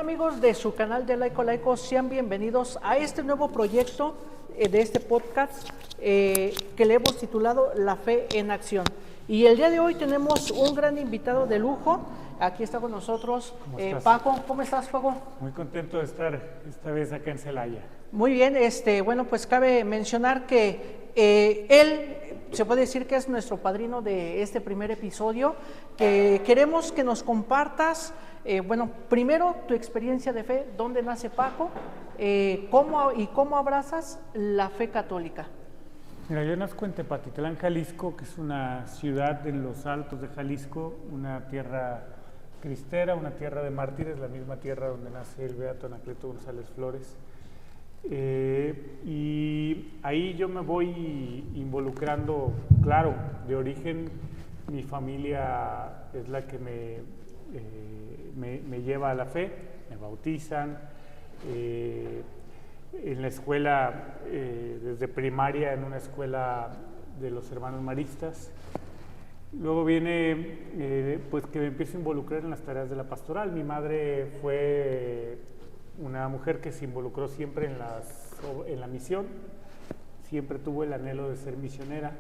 amigos de su canal de Laico Laico, sean bienvenidos a este nuevo proyecto de este podcast que le hemos titulado La Fe en Acción. Y el día de hoy tenemos un gran invitado de lujo. Aquí está con nosotros Paco. ¿Cómo estás, Paco? Muy contento de estar esta vez acá en Celaya. Muy bien, bueno, pues cabe mencionar que él se puede decir que es nuestro padrino de este primer episodio. Queremos que nos compartas, bueno, primero tu experiencia de fe, dónde nace Paco, cómo abrazas la fe católica. Mira, yo nazco en Tepatitlán, Jalisco, que es una ciudad en los altos de Jalisco, una tierra cristera, una tierra de mártires, la misma tierra donde nace el beato Anacleto González Flores. Y ahí yo me voy involucrando, claro, de origen mi familia es la que me lleva a la fe, me bautizan, en la escuela, desde primaria en una escuela de los hermanos maristas. Luego viene pues que me empiezo a involucrar en las tareas de la pastoral. Mi madre fue una mujer que se involucró siempre en la misión, siempre tuvo el anhelo de ser misionera,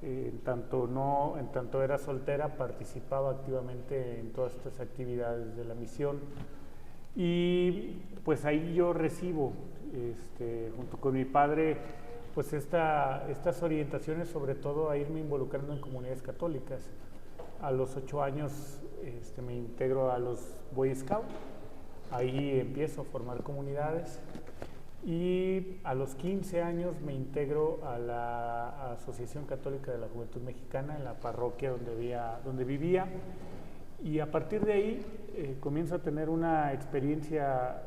en tanto era soltera, participaba activamente en todas estas actividades de la misión. Y pues ahí yo recibo, junto con mi padre, pues estas orientaciones, sobre todo a irme involucrando en comunidades católicas. A los 8 años me integro a los Boy Scouts, ahí empiezo a formar comunidades, y a los 15 años me integro a la Asociación Católica de la Juventud Mexicana en la parroquia donde vivía, y a partir de ahí comienzo a tener una experiencia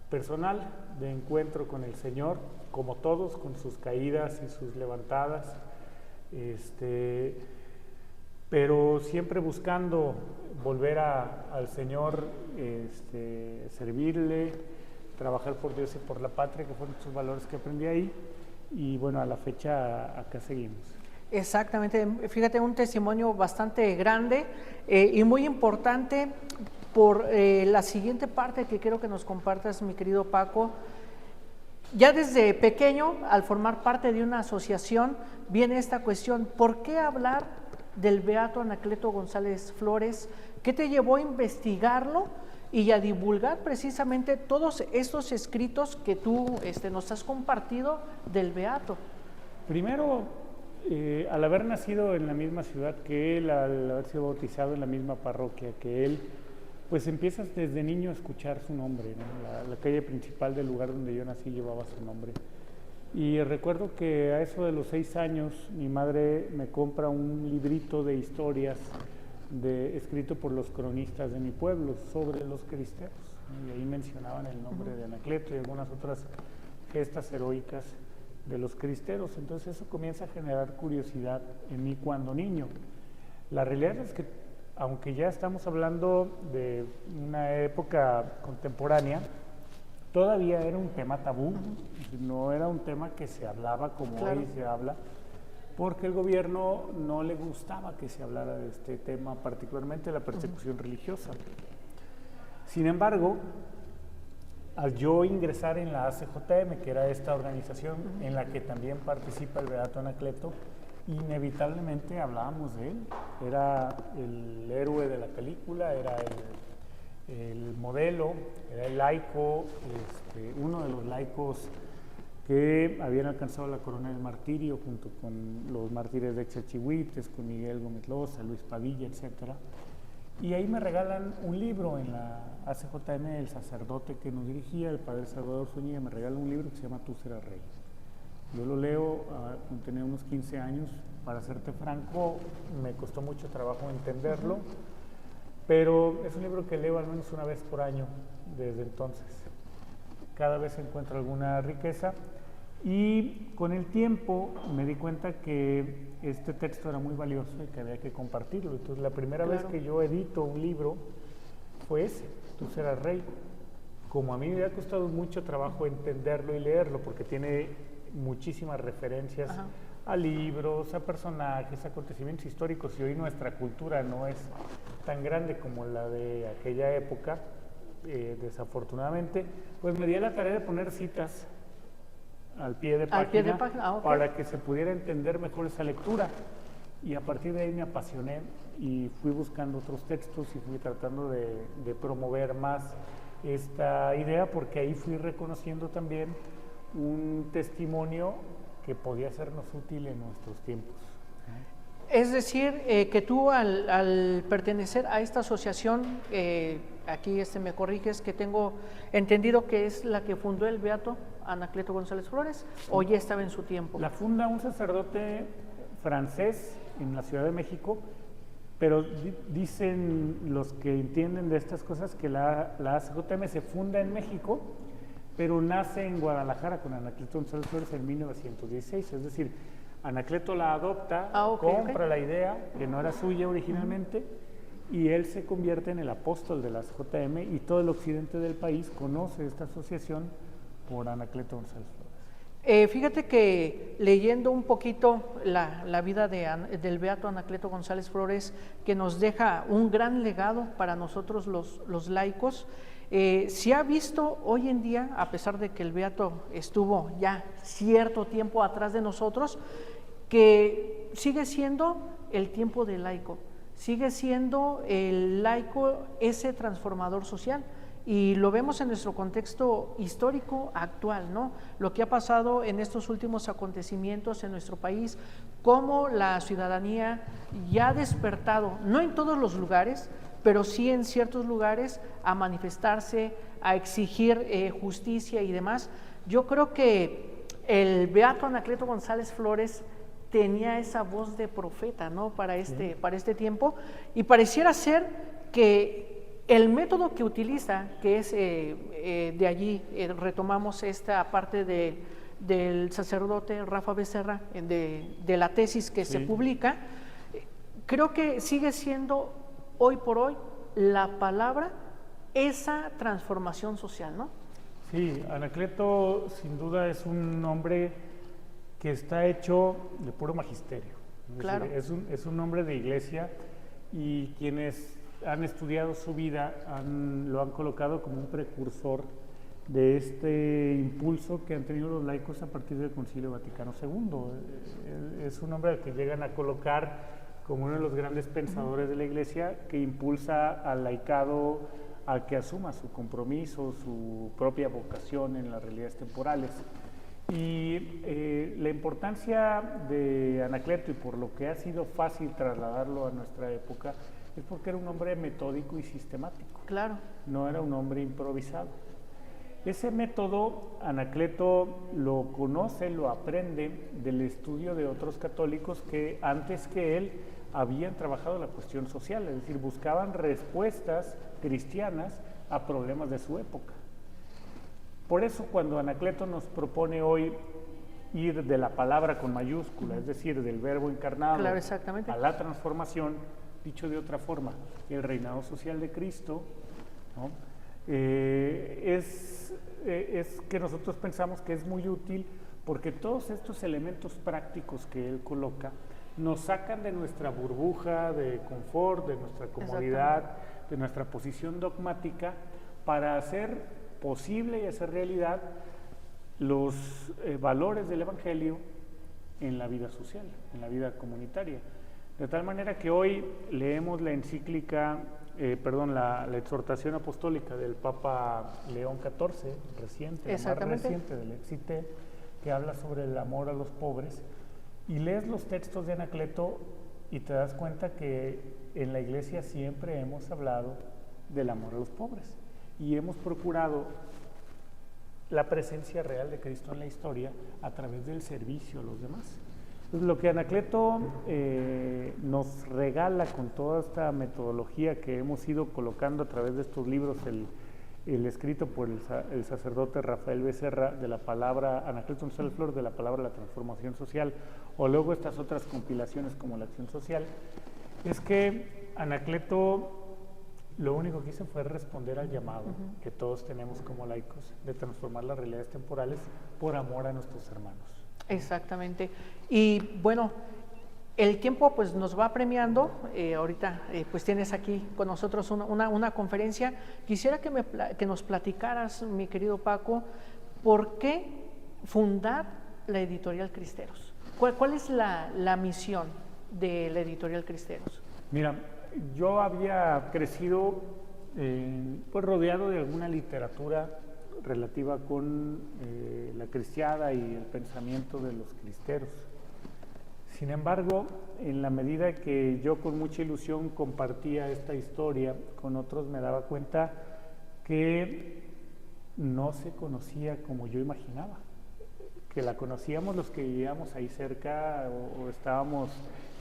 personal de encuentro con el Señor, como todos, con sus caídas y sus levantadas, pero siempre buscando volver al Señor, servirle, trabajar por Dios y por la patria, que fueron esos valores que aprendí ahí, y bueno, a la fecha acá seguimos. Exactamente, fíjate, un testimonio bastante grande y muy importante por la siguiente parte que quiero que nos compartas, mi querido Paco. Ya desde pequeño, al formar parte de una asociación, viene esta cuestión: ¿por qué hablar del beato Anacleto González Flores? ¿Qué te llevó a investigarlo y a divulgar precisamente todos estos escritos que tú nos has compartido del beato? Primero, al haber nacido en la misma ciudad que él, al haber sido bautizado en la misma parroquia que él, pues empiezas desde niño a escuchar su nombre, ¿no? La calle principal del lugar donde yo nací llevaba su nombre. Y recuerdo que a eso de los 6 años mi madre me compra un librito de historias escrito por los cronistas de mi pueblo sobre los cristeros, ¿no? Y ahí mencionaban el nombre de Anacleto y algunas otras gestas heroicas de los cristeros. Entonces eso comienza a generar curiosidad en mí cuando niño. La realidad es que, aunque ya estamos hablando de una época contemporánea, todavía era un tema tabú, no era un tema que se hablaba como hoy se habla, porque el gobierno no le gustaba que se hablara de este tema, particularmente la persecución religiosa. Sin embargo, al yo ingresar en la ACJM, que era esta organización en la que también participa el beato Anacleto, inevitablemente hablábamos de él. Era el héroe de la película, era el modelo, era el laico, uno de los laicos que habían alcanzado la corona del martirio junto con los mártires de Xachihuites, con Miguel Gómez Loza, Luis Padilla, etc. Y ahí me regalan un libro en la ACJM, el sacerdote que nos dirigía, el padre Salvador Zúñiga, me regala un libro que se llama Tú serás rey. Yo lo leo cuando tenía unos 15 años. Para serte franco, me costó mucho trabajo entenderlo, pero es un libro que leo al menos una vez por año desde entonces. Cada vez encuentro alguna riqueza, y con el tiempo me di cuenta que este texto era muy valioso y que había que compartirlo. Entonces la primera vez que yo edito un libro fue ese, Tú serás rey. Como a mí me ha costado mucho trabajo entenderlo y leerlo, porque tiene muchísimas referencias a libros, a personajes, a acontecimientos históricos, y hoy nuestra cultura no es tan grande como la de aquella época, desafortunadamente, pues me di a la tarea de poner citas al pie de página, Ok. para que se pudiera entender mejor esa lectura. Y a partir de ahí me apasioné y fui buscando otros textos y fui tratando de promover más esta idea, porque ahí fui reconociendo también un testimonio que podía sernos útil en nuestros tiempos. Es decir, que tú al pertenecer a esta asociación, aquí me corriges, que tengo entendido que es la que fundó el beato Anacleto González Flores, o ya estaba en su tiempo. La funda un sacerdote francés en la Ciudad de México, pero dicen los que entienden de estas cosas que la ACJM se funda en México, pero nace en Guadalajara con Anacleto González Flores en 1916, es decir, Anacleto la adopta, compra la idea, que no era suya originalmente, y él se convierte en el apóstol de la ACJM, y todo el occidente del país conoce esta asociación por Anacleto González Flores. Fíjate que leyendo un poquito la vida del beato Anacleto González Flores, que nos deja un gran legado para nosotros los laicos, se ha visto hoy en día, a pesar de que el beato estuvo ya cierto tiempo atrás de nosotros, que sigue siendo el tiempo del laico, sigue siendo el laico ese transformador social. Y lo vemos en nuestro contexto histórico actual, ¿no? Lo que ha pasado en estos últimos acontecimientos en nuestro país, cómo la ciudadanía ya ha despertado, no en todos los lugares, pero sí en ciertos lugares, a manifestarse, a exigir justicia y demás. Yo creo que el beato Anacleto González Flores tenía esa voz de profeta, ¿no? Para este tiempo, y pareciera ser que el método que utiliza, que es de allí retomamos esta parte del sacerdote Rafa Becerra, de la tesis que se publica, creo que sigue siendo hoy por hoy la palabra, esa transformación social, ¿no? Sí, Anacleto sin duda es un hombre que está hecho de puro magisterio. Claro. Es un hombre de iglesia, y quienes han estudiado su vida lo han colocado como un precursor de este impulso que han tenido los laicos a partir del Concilio Vaticano II. Es un hombre al que llegan a colocar como uno de los grandes pensadores de la Iglesia, que impulsa al laicado a que asuma su compromiso, su propia vocación en las realidades temporales. Y la importancia de Anacleto, y por lo que ha sido fácil trasladarlo a nuestra época, es porque era un hombre metódico y sistemático. Claro. No era un hombre improvisado. Ese método Anacleto lo conoce, lo aprende del estudio de otros católicos que antes que él habían trabajado la cuestión social, es decir, buscaban respuestas cristianas a problemas de su época. Por eso cuando Anacleto nos propone hoy ir de la palabra con mayúscula, es decir, del verbo encarnado, claro, exactamente, a la transformación, dicho de otra forma, el reinado social de Cristo, ¿no? Es que nosotros pensamos que es muy útil, porque todos estos elementos prácticos que él coloca nos sacan de nuestra burbuja de confort, de nuestra comodidad, de nuestra posición dogmática, para hacer posible y hacer realidad los valores del Evangelio en la vida social, en la vida comunitaria. De tal manera que hoy leemos la encíclica, la exhortación apostólica del Papa León XIV, reciente, la más reciente del Excité, que habla sobre el amor a los pobres, y lees los textos de Anacleto y te das cuenta que en la Iglesia siempre hemos hablado del amor a los pobres, y hemos procurado la presencia real de Cristo en la historia a través del servicio a los demás. Entonces, lo que Anacleto nos regala con toda esta metodología que hemos ido colocando a través de estos libros, el escrito por el sacerdote Rafael Becerra, de la palabra Anacleto González Flores, de la palabra la transformación social, o luego estas otras compilaciones como la acción social, es que Anacleto lo único que hizo fue responder al llamado que todos tenemos como laicos de transformar las realidades temporales por amor a nuestros hermanos. Exactamente. Y bueno, El tiempo pues nos va premiando, ahorita pues tienes aquí con nosotros una conferencia. Quisiera que nos platicaras, mi querido Paco, ¿por qué fundar la Editorial Cristeros? ¿Cuál es la misión de la Editorial Cristeros? Mira, yo había crecido pues rodeado de alguna literatura relativa con la cristiada y el pensamiento de los cristeros. Sin embargo, en la medida que yo con mucha ilusión compartía esta historia con otros, me daba cuenta que no se conocía como yo imaginaba, que la conocíamos los que vivíamos ahí cerca o estábamos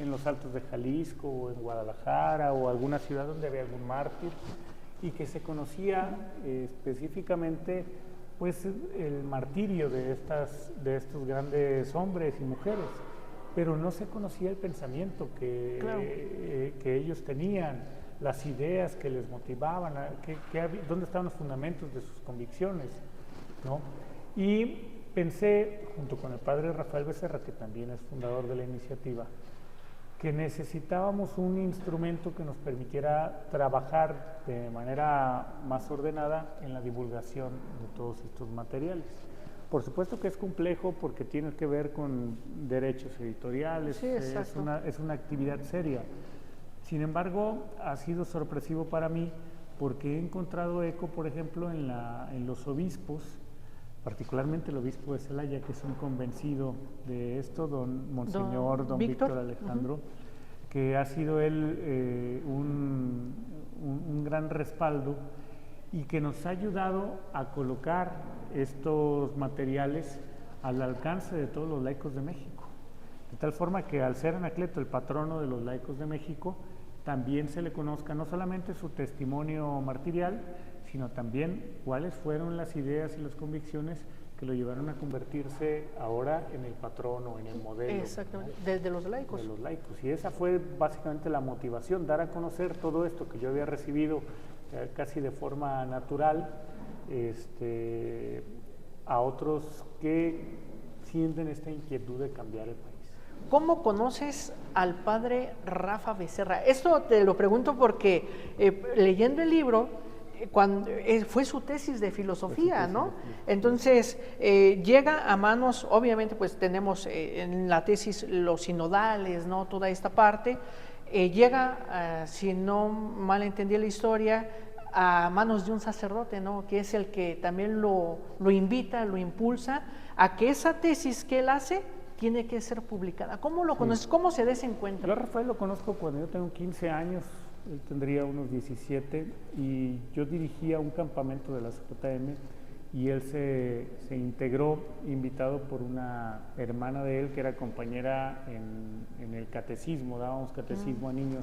en los Altos de Jalisco o en Guadalajara o alguna ciudad donde había algún mártir, y que se conocía específicamente pues el martirio de estos grandes hombres y mujeres, pero no se conocía el pensamiento que ellos tenían, las ideas que les motivaban, dónde estaban los fundamentos de sus convicciones, ¿no? Y pensé, junto con el padre Rafael Becerra, que también es fundador de la iniciativa, que necesitábamos un instrumento que nos permitiera trabajar de manera más ordenada en la divulgación de todos estos materiales. Por supuesto que es complejo porque tiene que ver con derechos editoriales, sí, es una actividad seria. Sin embargo, ha sido sorpresivo para mí porque he encontrado eco, por ejemplo, en los obispos, particularmente el obispo de Celaya, que es un convencido de esto, Monseñor don Víctor Alejandro, que ha sido él un gran respaldo y que nos ha ayudado a colocar estos materiales al alcance de todos los laicos de México. De tal forma que al ser Anacleto el patrono de los laicos de México, también se le conozca no solamente su testimonio martirial, sino también cuáles fueron las ideas y las convicciones que lo llevaron a convertirse ahora en el patrono, en el modelo. Exactamente, ¿no? de los laicos. De los laicos. Y esa fue básicamente la motivación, dar a conocer todo esto que yo había recibido casi de forma natural a otros que sienten esta inquietud de cambiar el país. ¿Cómo conoces al padre Rafa Becerra? Esto te lo pregunto porque leyendo el libro, cuando fue su tesis de filosofía, ¿no? Entonces llega a manos, obviamente pues tenemos en la tesis los sinodales, ¿no? Toda esta parte, llega, si no mal entendí la historia, a manos de un sacerdote, ¿no? Que es el que también lo invita, lo impulsa a que esa tesis que él hace tiene que ser publicada. ¿Cómo lo conoces? ¿Cómo se da ese encuentro? Yo a Rafael lo conozco cuando yo tengo 15 años, él tendría unos 17, y yo dirigía un campamento de la CJM y él se integró, invitado por una hermana de él que era compañera en el catecismo, dábamos catecismo a niños,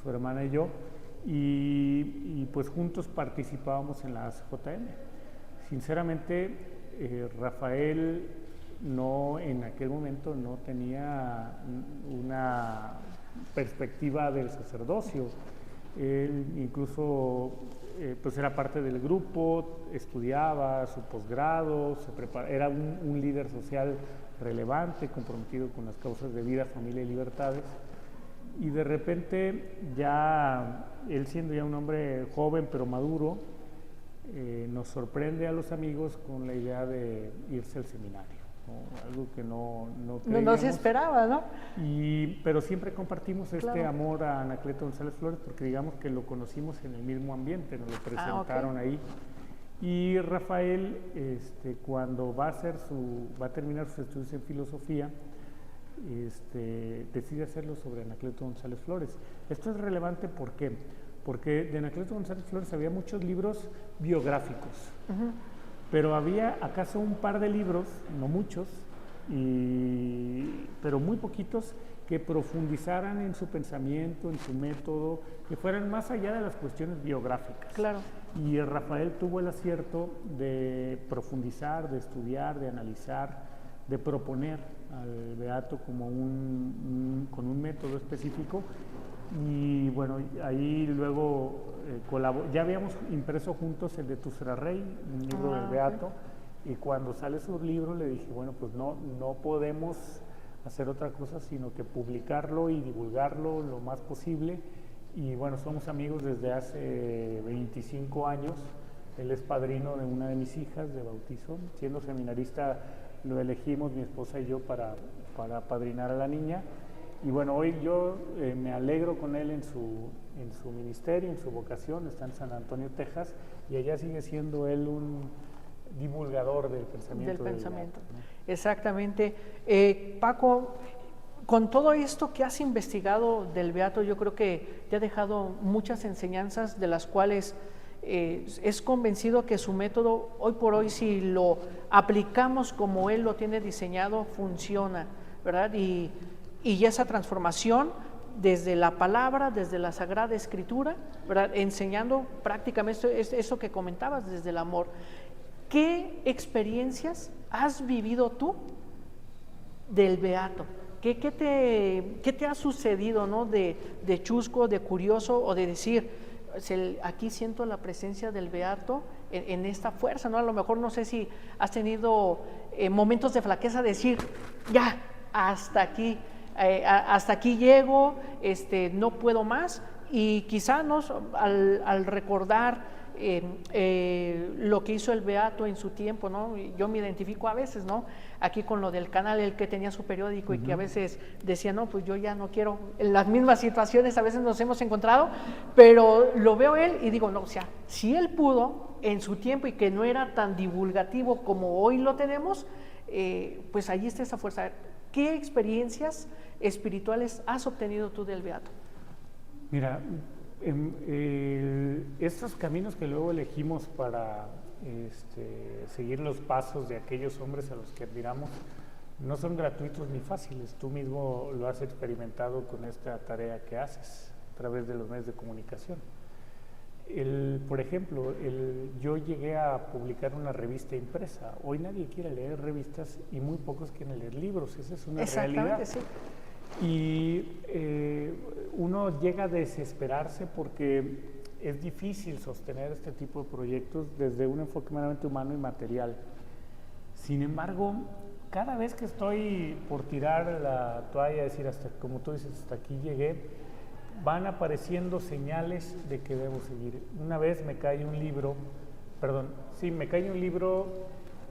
su hermana y yo, y pues juntos participábamos en la CJM. Sinceramente, Rafael en aquel momento no tenía una perspectiva del sacerdocio. Él incluso pues era parte del grupo, estudiaba su posgrado, era un líder social relevante, comprometido con las causas de vida, familia y libertades. Y de repente, ya él siendo ya un hombre joven pero maduro, nos sorprende a los amigos con la idea de irse al seminario, ¿no? Algo que no creíamos. No se esperaba, ¿no? Pero siempre compartimos este amor a Anacleto González Flores porque digamos que lo conocimos en el mismo ambiente, nos lo presentaron ahí. Y Rafael, cuando va a terminar sus estudios en filosofía, decide hacerlo sobre Anacleto González Flores. Esto es relevante, ¿por qué? Porque de Anacleto González Flores había muchos libros biográficos, pero había acaso un par de libros, no muchos, pero muy poquitos, que profundizaran en su pensamiento, en su método, que fueran más allá de las cuestiones biográficas. Claro. Y Rafael tuvo el acierto de profundizar, de estudiar, de analizar, de proponer al beato como con un método específico. Y bueno, ahí luego ya habíamos impreso juntos el de Tusra Rey, un libro del beato, y cuando sale su libro le dije, bueno, pues no podemos hacer otra cosa, sino que publicarlo y divulgarlo lo más posible. Y bueno, somos amigos desde hace 25 años. Él es padrino de una de mis hijas de bautizo. Siendo seminarista lo elegimos mi esposa y yo para padrinar a la niña. Y bueno, hoy yo me alegro con él en su ministerio, en su vocación. Está en San Antonio, Texas, y allá sigue siendo él un divulgador del pensamiento. Del pensamiento, ¿no? Exactamente. Paco, con todo esto que has investigado del Beato, yo creo que te ha dejado muchas enseñanzas de las cuales es convencido que su método, hoy por hoy, si lo aplicamos como él lo tiene diseñado, funciona, ¿verdad? Y esa transformación desde la palabra, desde la Sagrada Escritura, ¿verdad? Enseñando prácticamente eso que comentabas, desde el amor. ¿Qué experiencias has vivido tú del Beato? ¿Qué te ha sucedido, ¿no? de chusco, de curioso, o de decir, aquí siento la presencia del Beato en esta fuerza, ¿no? A lo mejor no sé si has tenido momentos de flaqueza, de decir, ya, hasta aquí llego, no puedo más, y quizá, ¿no? al recordar lo que hizo el Beato en su tiempo, ¿no? Yo me identifico a veces, ¿no? Aquí con lo del canal, el que tenía su periódico y que a veces decía, no, pues yo ya no quiero, en las mismas situaciones a veces nos hemos encontrado, pero lo veo él y digo, no, o sea, si él pudo en su tiempo y que no era tan divulgativo como hoy lo tenemos, pues allí está esa fuerza. ¿Qué experiencias espirituales has obtenido tú del Beato? Mira, estos caminos que luego elegimos para seguir los pasos de aquellos hombres a los que admiramos no son gratuitos ni fáciles. Tú mismo lo has experimentado con esta tarea que haces a través de los medios de comunicación. Por ejemplo, yo llegué a publicar una revista impresa. Hoy nadie quiere leer revistas y muy pocos quieren leer libros. Esa es una realidad. Sí. Y uno llega a desesperarse porque es difícil sostener este tipo de proyectos desde un enfoque meramente humano y material. Sin embargo, cada vez que estoy por tirar la toalla, decir, como tú dices, hasta aquí llegué, van apareciendo señales de que debo seguir. Una vez me cae un libro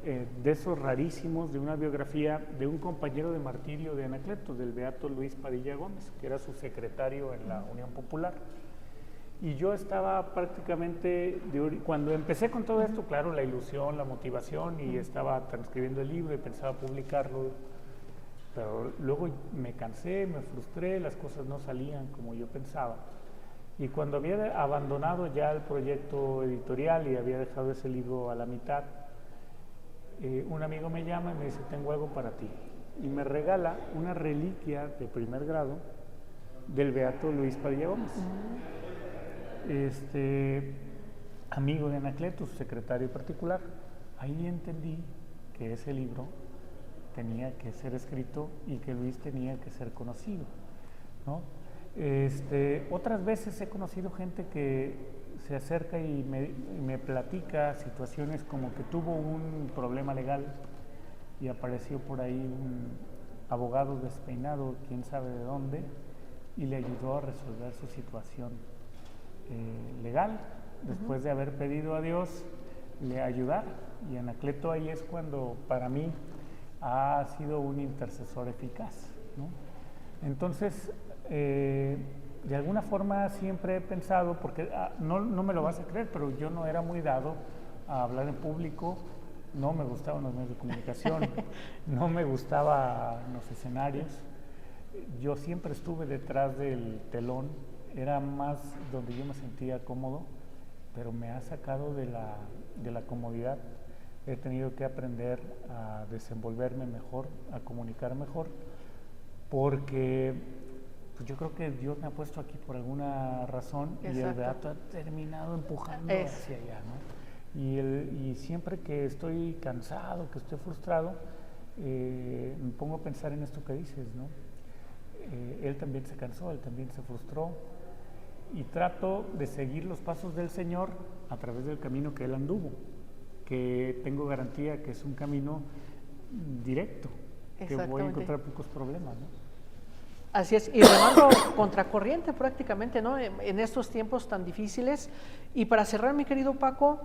de esos rarísimos, de una biografía de un compañero de martirio de Anacleto, del Beato Luis Padilla Gómez, que era su secretario en la Unión Popular. Y yo estaba prácticamente, cuando empecé con todo esto, claro, la ilusión, la motivación, y estaba transcribiendo el libro y pensaba publicarlo, pero luego me cansé, me frustré, las cosas no salían como yo pensaba. Y cuando había abandonado ya el proyecto editorial y había dejado ese libro a la mitad, un amigo me llama y me dice, tengo algo para ti. Y me regala una reliquia de primer grado del Beato Luis Padilla Gómez. Amigo de Anacleto, su secretario particular. Ahí entendí que ese libro tenía que ser escrito y que Luis tenía que ser conocido, ¿no? Otras veces he conocido gente que se acerca y me platica situaciones como que tuvo un problema legal y apareció por ahí un abogado despeinado, quién sabe de dónde, y le ayudó a resolver su situación legal, después de haber pedido a Dios le ayudar. Y Anacleto ahí es cuando para mí ha sido un intercesor eficaz, ¿no? Entonces, de alguna forma siempre he pensado, porque no me lo vas a creer, pero yo no era muy dado a hablar en público, no me gustaban los medios de comunicación, no me gustaban los escenarios. Yo siempre estuve detrás del telón, era más donde yo me sentía cómodo, pero me ha sacado de la comodidad. He tenido que aprender a desenvolverme mejor, a comunicar mejor, porque pues yo creo que Dios me ha puesto aquí por alguna razón. Exacto. Y el Beato ha terminado empujando hacia allá, ¿no? Y siempre que estoy cansado, que estoy frustrado, me pongo a pensar en esto que dices, ¿no? Él también se cansó, él también se frustró, y trato de seguir los pasos del Señor a través del camino que él anduvo, que tengo garantía que es un camino directo, que voy a encontrar pocos problemas, ¿no? Así es, y remando contracorriente prácticamente, ¿no? En estos tiempos tan difíciles. Y para cerrar, mi querido Paco,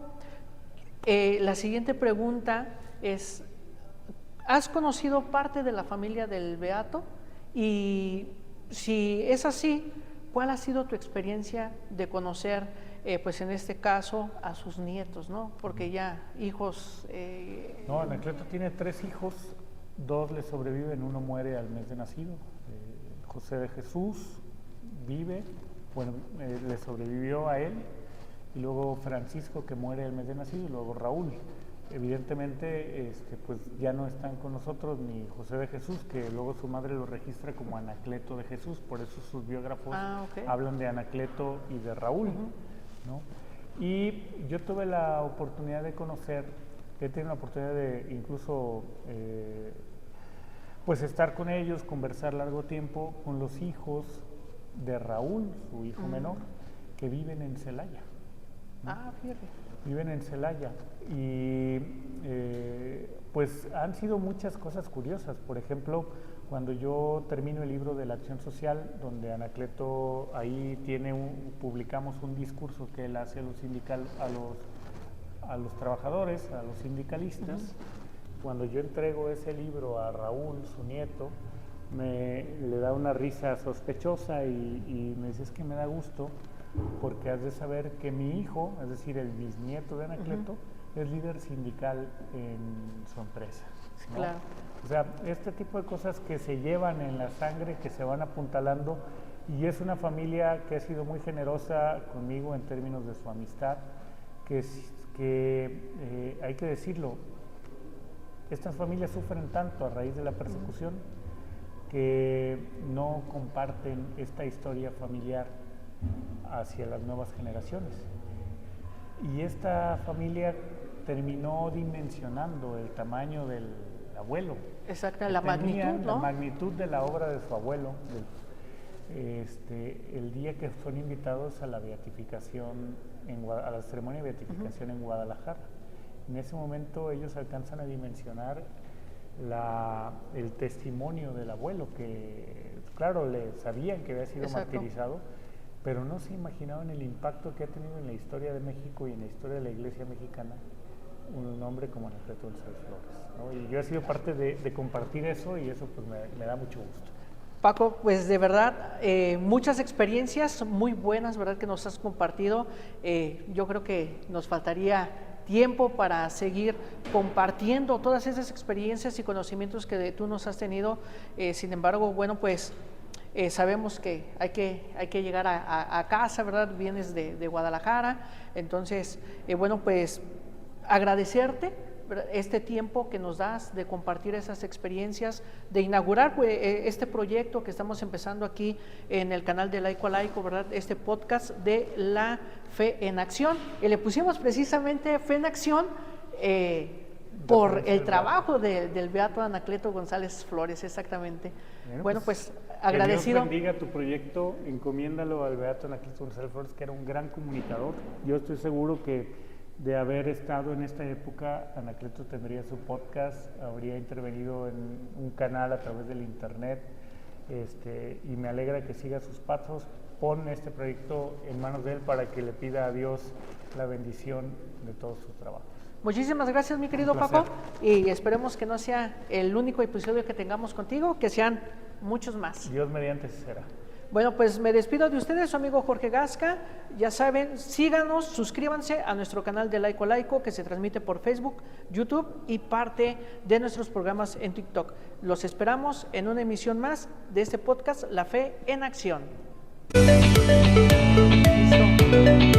la siguiente pregunta es, ¿has conocido parte de la familia del Beato? Y si es así, ¿cuál ha sido tu experiencia de conocer, pues en este caso, a sus nietos, ¿no? Porque ya hijos... No, Anacleto tiene 3 hijos, 2 le sobreviven, 1 muere al mes de nacido. José de Jesús vive, bueno, le sobrevivió a él, y luego Francisco, que muere al mes de nacido, y luego Raúl. Evidentemente, pues ya no están con nosotros ni José de Jesús, que luego su madre lo registra como Anacleto de Jesús, por eso sus biógrafos hablan de Anacleto y de Raúl, ¿no? Y yo tuve la oportunidad de conocer, he tenido la oportunidad de incluso pues estar con ellos, conversar largo tiempo con los hijos de Raúl, su hijo menor, que viven en Celaya, ¿no? Fíjate. Viven en Celaya y pues han sido muchas cosas curiosas. Por ejemplo, cuando yo termino el libro de la acción social, donde Anacleto ahí publicamos un discurso que él hace a los trabajadores, a los sindicalistas. Cuando yo entrego ese libro a Raúl, su nieto, le da una risa sospechosa y me dice, es que me da gusto porque has de saber que mi hijo, es decir, el bisnieto de Anacleto, es líder sindical en su empresa, ¿no? Claro. O sea, este tipo de cosas que se llevan en la sangre, que se van apuntalando, y es una familia que ha sido muy generosa conmigo en términos de su amistad, que hay que decirlo, estas familias sufren tanto a raíz de la persecución que no comparten esta historia familiar hacia las nuevas generaciones. Y esta familia terminó dimensionando el tamaño del abuelo. Exacto, la magnitud, ¿no? La magnitud de la obra de su abuelo. El día que son invitados a la beatificación, a la ceremonia de beatificación en Guadalajara. En ese momento ellos alcanzan a dimensionar el testimonio del abuelo, que claro, sabían que había sido martirizado, pero no se imaginaban el impacto que ha tenido en la historia de México y en la historia de la Iglesia mexicana un hombre como Anacleto González Flores, ¿no? Y yo he sido parte de compartir eso, y eso pues me da mucho gusto. Paco, pues de verdad, muchas experiencias muy buenas, ¿verdad?, que nos has compartido. Yo creo que nos faltaría tiempo para seguir compartiendo todas esas experiencias y conocimientos que tú nos has tenido. Sin embargo, bueno, pues sabemos que hay que llegar a casa, ¿verdad? Vienes de Guadalajara, entonces, bueno, pues agradecerte este tiempo que nos das de compartir esas experiencias, de inaugurar este proyecto que estamos empezando aquí en el canal de Laico a Laico, ¿verdad? Este podcast de la Fe en Acción. Y le pusimos precisamente Fe en Acción por el trabajo del Beato Anacleto González Flores, exactamente. Bueno, pues agradecido. Que Dios bendiga tu proyecto, encomiéndalo al Beato Anacleto González Flores, que era un gran comunicador. Yo estoy seguro que de haber estado en esta época, Anacleto tendría su podcast, habría intervenido en un canal a través del internet, y me alegra que siga sus pasos. Pon este proyecto en manos de él para que le pida a Dios la bendición de todos sus trabajos. Muchísimas gracias, mi querido Paco, y esperemos que no sea el único episodio que tengamos contigo, que sean muchos más. Dios mediante será. Bueno, pues me despido de ustedes, su amigo Jorge Gasca. Ya saben, síganos, suscríbanse a nuestro canal de Laico a Laico, que se transmite por Facebook, YouTube y parte de nuestros programas en TikTok. Los esperamos en una emisión más de este podcast, La Fe en Acción. Listo.